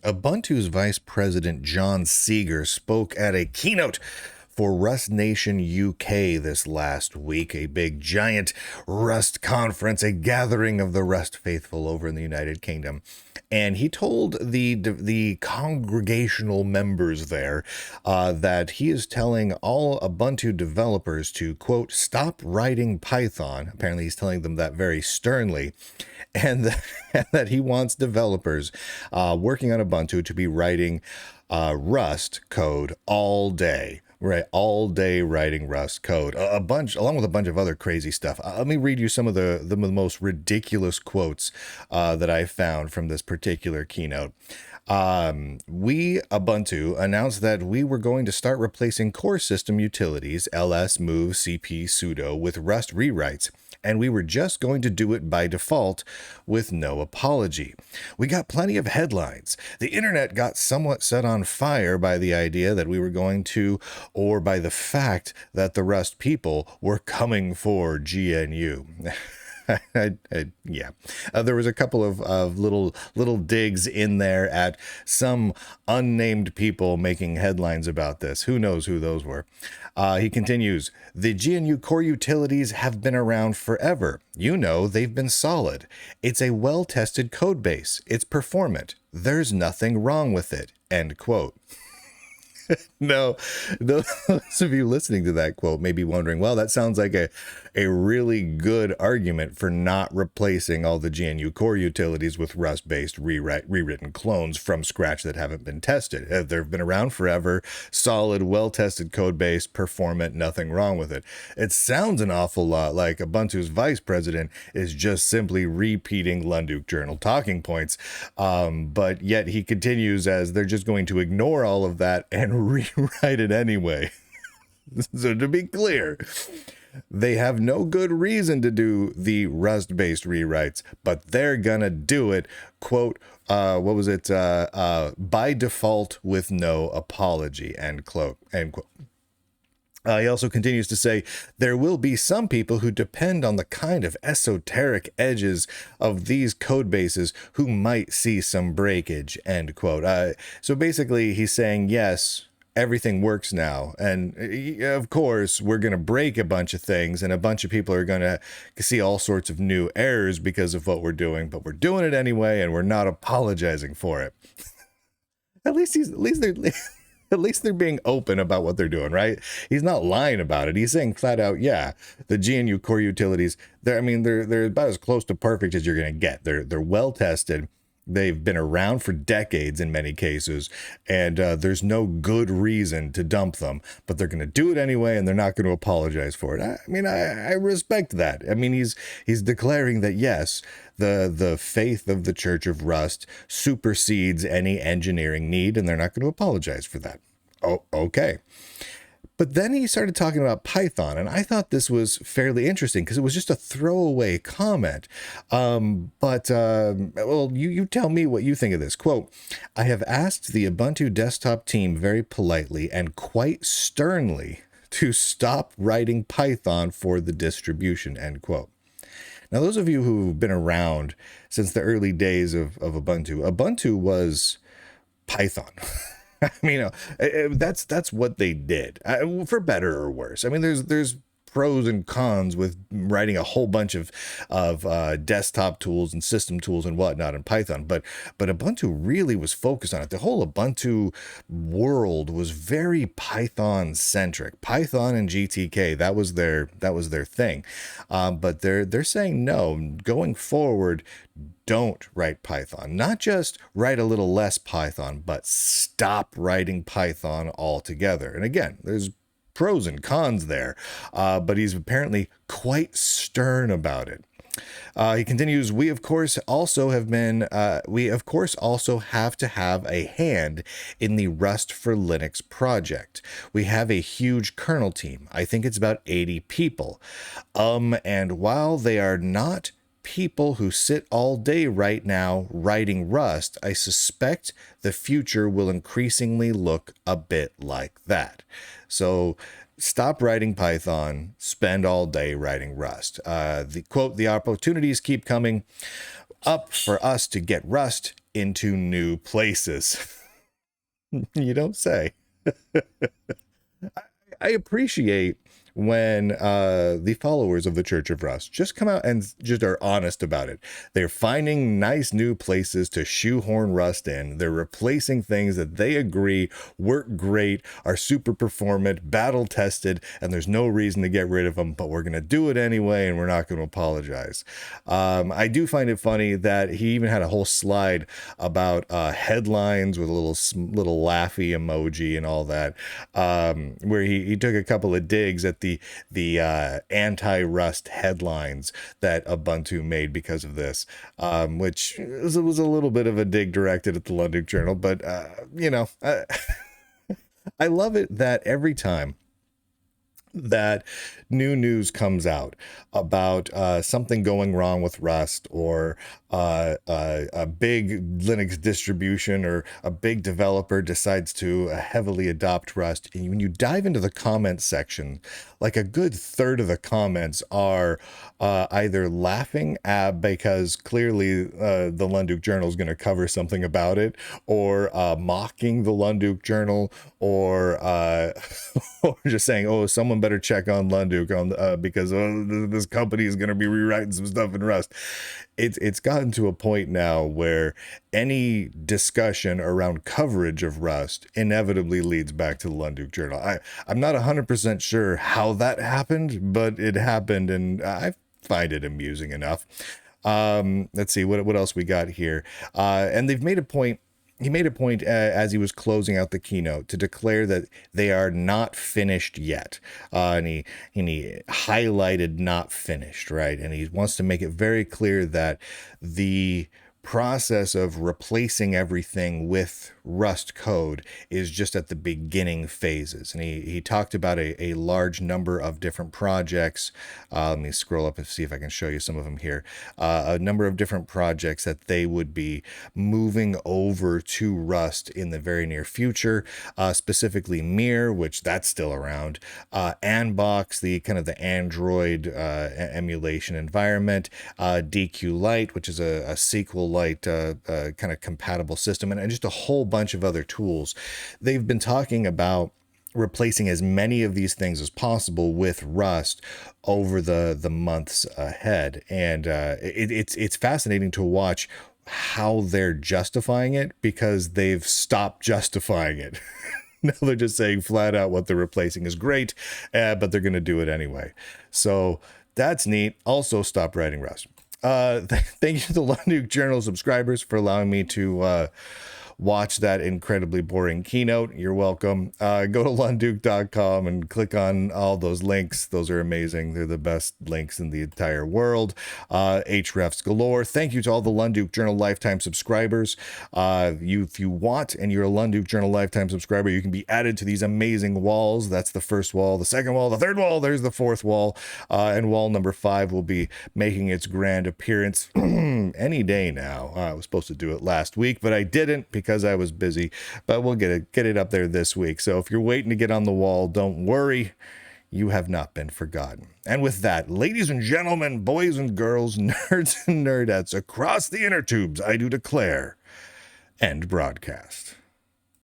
Ubuntu's Vice President John Seeger spoke at a keynote for Rust Nation UK this last week, a big giant Rust conference, a gathering of the Rust faithful over in the United Kingdom. And he told the congregational members there that he is telling all Ubuntu developers to, quote, stop writing Python. Apparently he's telling them that very sternly. And that he wants developers working on Ubuntu to be writing Rust code all day. Right, all day writing Rust code, along with a bunch of other crazy stuff. Let me read you some of the most ridiculous quotes that I found from this particular keynote. We, Ubuntu, announced that we were going to start replacing core system utilities, ls, move, cp, sudo, with Rust rewrites, and we were just going to do it by default with no apology. We got plenty of headlines. The internet got somewhat set on fire by the idea that we were going to, or by the fact that the Rust people were coming for GNU. Yeah, there was a couple of little digs in there at some unnamed people making headlines about this. Who knows who those were? He continues, the GNU core utilities have been around forever. You know, they've been solid. It's a well-tested code base. It's performant. There's nothing wrong with it. End quote. No, those of you listening to that quote may be wondering, well, that sounds like a really good argument for not replacing all the GNU core utilities with Rust-based rewritten clones from scratch that haven't been tested. They've been around forever, solid, well-tested code base, performant, nothing wrong with it. It sounds an awful lot like Ubuntu's vice president is just simply repeating Lunduke Journal talking points, but yet he continues as they're just going to ignore all of that and rewrite it anyway. So to be clear, they have no good reason to do the Rust-based rewrites, but they're gonna do it, quote, by default with no apology, end quote. He also continues to say, there will be some people who depend on the kind of esoteric edges of these code bases who might see some breakage, end quote. So basically he's saying, yes, everything works now. And of course, we're going to break a bunch of things and a bunch of people are going to see all sorts of new errors because of what we're doing, but we're doing it anyway and we're not apologizing for it. At least they're being open about what they're doing, right? He's not lying about it. He's saying flat out, yeah, the GNU core utilities, they're about as close to perfect as you're going to get. They're well tested. They've been around for decades in many cases, and there's no good reason to dump them, but they're going to do it anyway, and they're not going to apologize for it. I respect that. I mean, he's declaring that, yes, the faith of the Church of Rust supersedes any engineering need, and they're not going to apologize for that. Oh, okay. But then he started talking about Python, and I thought this was fairly interesting because it was just a throwaway comment. You tell me what you think of this. Quote, I have asked the Ubuntu desktop team very politely and quite sternly to stop writing Python for the distribution, end quote. Now, those of you who've been around since the early days of Ubuntu was Python. I mean, that's what they did, for better or worse. I mean, there's pros and cons with writing a whole bunch of desktop tools and system tools and whatnot in Python, but Ubuntu really was focused on it. The whole Ubuntu world was very Python centric. Python and GTK, that was their thing. But they're saying no, going forward, don't write Python. Not just write a little less Python, but stop writing Python altogether. And again, there's pros and cons there, but he's apparently quite stern about it. He continues, we of course also have to have a hand in the Rust for Linux project. We have a huge kernel team. I think it's about 80 people. And while they are not people who sit all day right now writing Rust, I suspect the future will increasingly look a bit like that. So stop writing Python, spend all day writing Rust. The quote, the opportunities keep coming up for us to get Rust into new places. You don't say. I appreciate when the followers of the Church of Rust just come out and just are honest about it. They're finding nice new places to shoehorn Rust in. They're replacing things that they agree work great, are super performant, battle tested, and there's no reason to get rid of them, but we're going to do it anyway, and we're not going to apologize. I do find it funny that he even had a whole slide about headlines with a little laughy emoji and all that, where he took a couple of digs at the anti-Rust headlines that Ubuntu made because of this, which was a little bit of a dig directed at the Lunduke Journal, but I love it that every time that new news comes out about something going wrong with Rust, or a big Linux distribution or a big developer decides to heavily adopt Rust, and when you dive into the comments section, like a good third of the comments are either laughing at, because clearly the Lunduke Journal is going to cover something about it, or mocking the Lunduke Journal, or or just saying, oh, someone better check on Lunduke because this company is going to be rewriting some stuff in Rust. It's gotten to a point now where any discussion around coverage of Rust inevitably leads back to the Lunduke Journal. I'm not 100% sure how that happened, but it happened, and I find it amusing enough. Let's see what else we got here. And they've made a point. He made a point as he was closing out the keynote to declare that they are not finished yet. And he highlighted not finished, right? And he wants to make it very clear that the process of replacing everything with Rust code is just at the beginning phases. And he talked about a large number of different projects. Let me scroll up and see if I can show you some of them here. A number of different projects that they would be moving over to Rust in the very near future, specifically Mir, which that's still around, Anbox, the kind of the Android emulation environment, DQ Lite, which is a SQLite kind of compatible system, and just a whole bunch of other tools. They've been talking about replacing as many of these things as possible with Rust over the months ahead, and it's fascinating to watch how they're justifying it, because they've stopped justifying it. Now they're just saying flat out what they're replacing is great, but they're going to do it anyway. So that's neat. Also, stop writing Rust. Thank you to the Lunduke Journal subscribers for allowing me to watch that incredibly boring keynote. You're welcome. Go to lunduke.com and click on all those links. Those are amazing. They're the best links in the entire world. Hrefs galore. Thank you to all the Lunduke Journal lifetime subscribers. If you want, and you're a Lunduke Journal lifetime subscriber, you can be added to these amazing walls. That's the first wall, the second wall, the third wall. There's the fourth wall. And wall number 5 will be making its grand appearance any day now. I was supposed to do it last week, but I didn't because I was busy, but we'll get it up there this week. So if you're waiting to get on the wall, don't worry, you have not been forgotten. And with that, ladies and gentlemen, boys and girls, nerds and nerdettes across the inner tubes, I do declare, end broadcast.